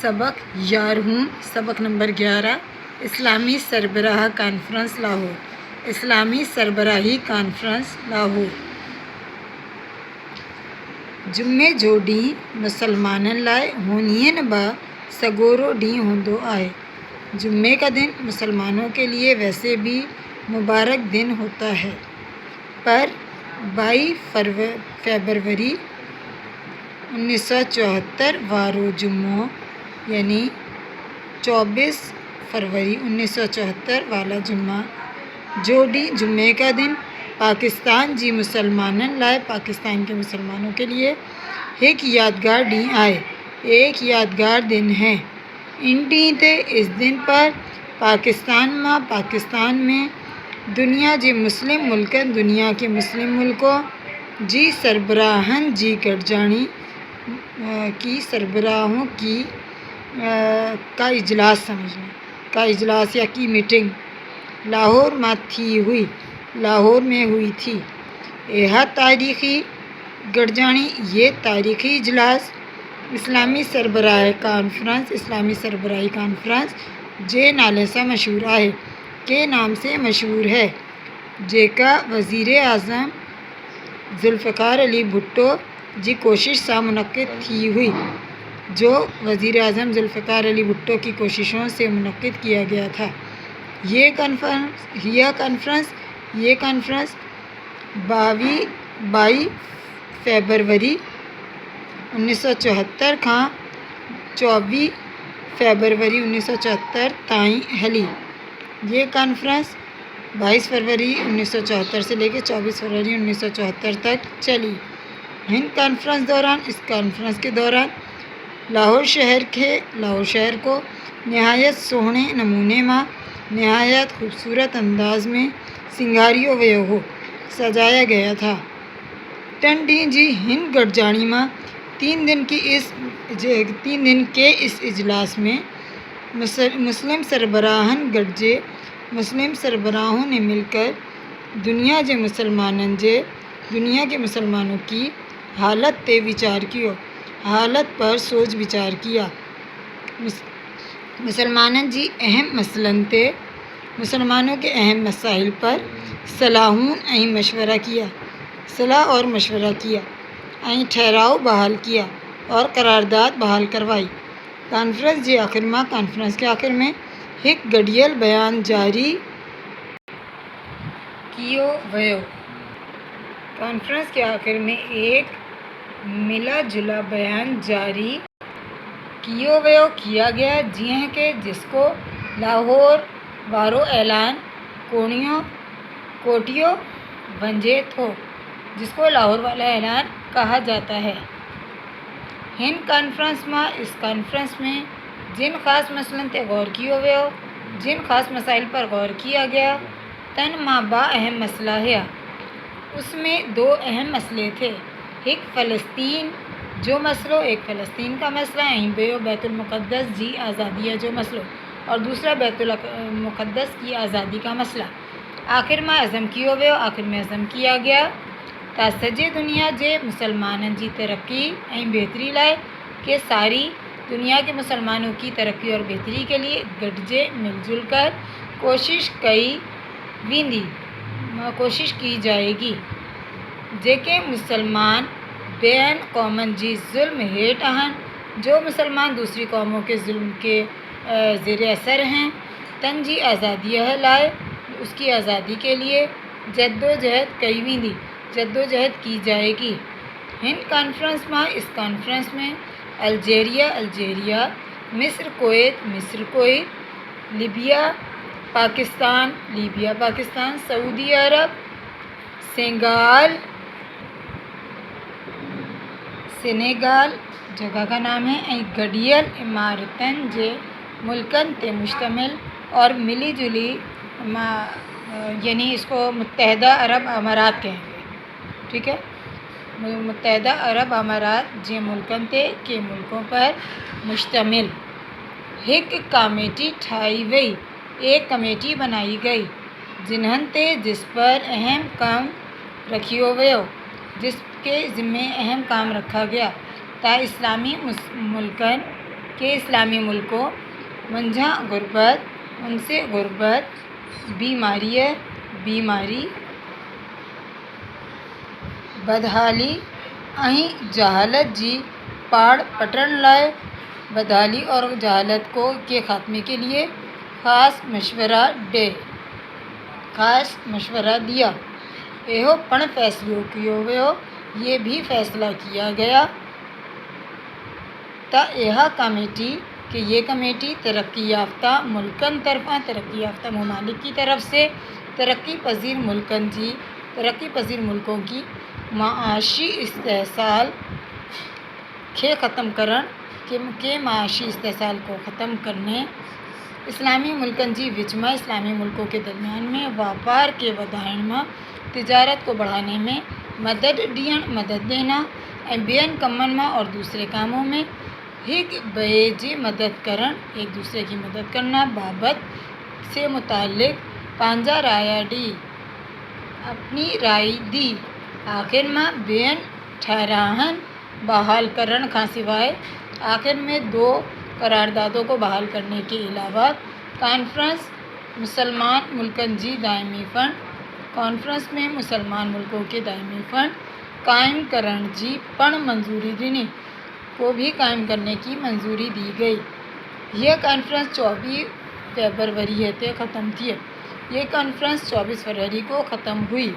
सबक 11 सबक नंबर 11 इस्लामी सरबराह कॉन्फ्रेंस लाहौर। इस्लामी सरबराही कॉन्फ्रेंस लाहौर। जुमे जो ॾींहुं मुसलमाननि लाइ होनियन बा सगोरो ॾींहुं हूंदो आहे। जुम्मे का दिन मुसलमानों के लिए वैसे भी मुबारक दिन होता है, पर 22 फरवरी 1974 वारो जुम्मो यानी 24 फरवरी 1974 वाला जुम्मा जो ॾींहुं जुम्मे का दिन पाकिस्तान जी मुसलमाननि लाइ पाकिस्तान के मुसलमानों के लिए एक यादगार ॾींहुं आहे, एक यादगार दिन है। इन ॾींहं ते इस दिन पर पाकिस्तान में दुनिया जे मुस्लिम मुल्कनि दुनिया के मुस्लिम मुल्कों जी सरबराहन जी गॾिजाणी की सरबराहों की का इजलास समझना का इजलास या की मीटिंग लाहौर में हुई थी। यह तारीख़ी गॾिजाणी ये तारीख़ी इजलास इस्लामी सरबराही कॉन्फ्रेंस जे नाले सां मशहूर आहे के नाम से मशहूर है, जेका वज़ीर आज़म ज़ुल्फ़िकार अली भुट्टो जी कोशिश सां मुनक़िद थी हुई, जो वज़ीर आज़म ज़ुल्फ़िकार अली भुट्टो की कोशिशों से मुनक़िद किया गया था। ये कॉन्फ्रेंस 22 फरवरी 1974 खां 24 फरवरी 1974 ताईं हली। ये कॉन्फ्रेंस 22 फरवरी 1974 से लेकर 24 फरवरी 1974 तक चली। इस कॉन्फ्रेंस के दौरान लाहौर शहर को नहायत सोहणे नमूने मां नहायत खूबसूरत अंदाज में सिंगारियो वियो हो, सजाया गया था। 3 ॾींहं जी हिन गॾिजाणी मां 3 दिन के इस इजलास में मुस्लिम सरबराहन गॾिजे मुस्लिम सरबराहों ने मिलकर दुनिया के मुसलमानों की हालत पे विचार किया, हालत पर सोच विचार किया। मुसलमानों जी अहम मसलन ते मुसलमानों के अहम मसाइल पर सलाह और मशवरा किया ऐं ठहराव बहाल किया और करारदाद बहाल करवाई। कॉन्फ्रेंस के आख़िर में एक गडियल बयान जारी कियो वियो। कॉन्फ्रेंस के आख़िर में एक मिला जुला बयान जारी किया गया जीअं के जिसको लाहौर वारो ऐलान कोटियो वंझे थो, जिसको लाहौर वाला ऐलान कहा जाता है। इस कॉन्फ्रेंस में जिन ख़ास मसलन ते गौर कियो वियो, जिन ख़ास मसाइल पर गौर किया गया, तन मां अहम मसला हुआ। उसमें 2 अहम मसले थे, एक फ़लस्तीन का मसला ऐं ॿियो बैतुल मुक़द्दस जी आज़ादी जो मसलो और दूसरा बैतुल मुक़द्दस की आज़ादी का मसला। आख़िर में अज़म किया गया त सॼे दुनिया जे मुसलमाननि जी तरक्की ऐं बेहतरी लाइ के सारी दुनिया के मुसलमानों की तरक्की और बेहतरी के लिए गॾिजे मिलजुल कर कोशिश की जाएगी। जेके मुसलमान ॿियनि क़ौमनि जी ज़ुल्म हेठि आहिनि, जो मुसलमान दूसरी कौमों के ज़ुल्म के ज़ेर असर हैं, तन जी आज़ादीअ लाइ उसकी आज़ादी के लिए जद्दोजहद की जाएगी। इस कॉन्फ्रेंस में अल्जीरिया, मिस्र कुवैत, लीबिया पाकिस्तान, सऊदी अरब, सेनेगाल जगह का नाम है ऐं गडियल इमारतनि जे मुल्कनि ते मुश्तमिल और मिली जुली यानी इसको मुत्तहदा अरब अमारात कहेंगे, ठीक है। मुत्तहदा अरब अमारात जे मुल्कनि ते के मुल्कों पर मुश्तमिल एक कमेटी बनाई गई, जिस पर अहम काम रखियो वियो, जिसके ज़िम्मे अहम काम रखा गया ता इस्लामी मुल्कनि کہ اسلامی ملکوں منجھا غربت ان سے غربت بیماری بدحالی جہالت جی پاڑ پٹن لائے بدحالی اور جہالت کے خاتمے کے لیے خاص مشورہ دیا۔ یہ پن فیصلوں کیو ویو یہ بھی فیصلہ کیا گیا تا یہ کمیٹی ترقی یافتہ ملکن طرفاں ترقی یافتہ ممالک کی طرف سے ترقی پذیر ملکوں کی معاشی استحصال معاشی استحصال کو ختم کرنے اسلامی ملکن جی وچ میں اسلامی ملکوں کے درمیان میں واپار کے وڌائڻ میں تجارت کو بڑھانے میں مدد دینا ॿियनि کمن میں اور دوسرے کاموں میں ایک دوسرے کی مدد کرنا بابت سے متعلق پانجا اپنی رائے دی۔ آخر میں ॿियनि ٺهراهن بحال کرن کھان سوائے آخر میں 2 قراردادوں کو بحال کرنے کے علاوہ کانفرنس مسلمان ملکن جی دائمی کانفرنس میں مسلمان ملکوں کے دائمی فنڈ قائم کرن جی پن منظوری ڏني کو بھی قائم کرنے کی منظوری دی گئی۔ یہ کانفرنس 24 فیبروری ختم تھی۔ یہ کانفرنس 24 فروری کو ختم ہوئی۔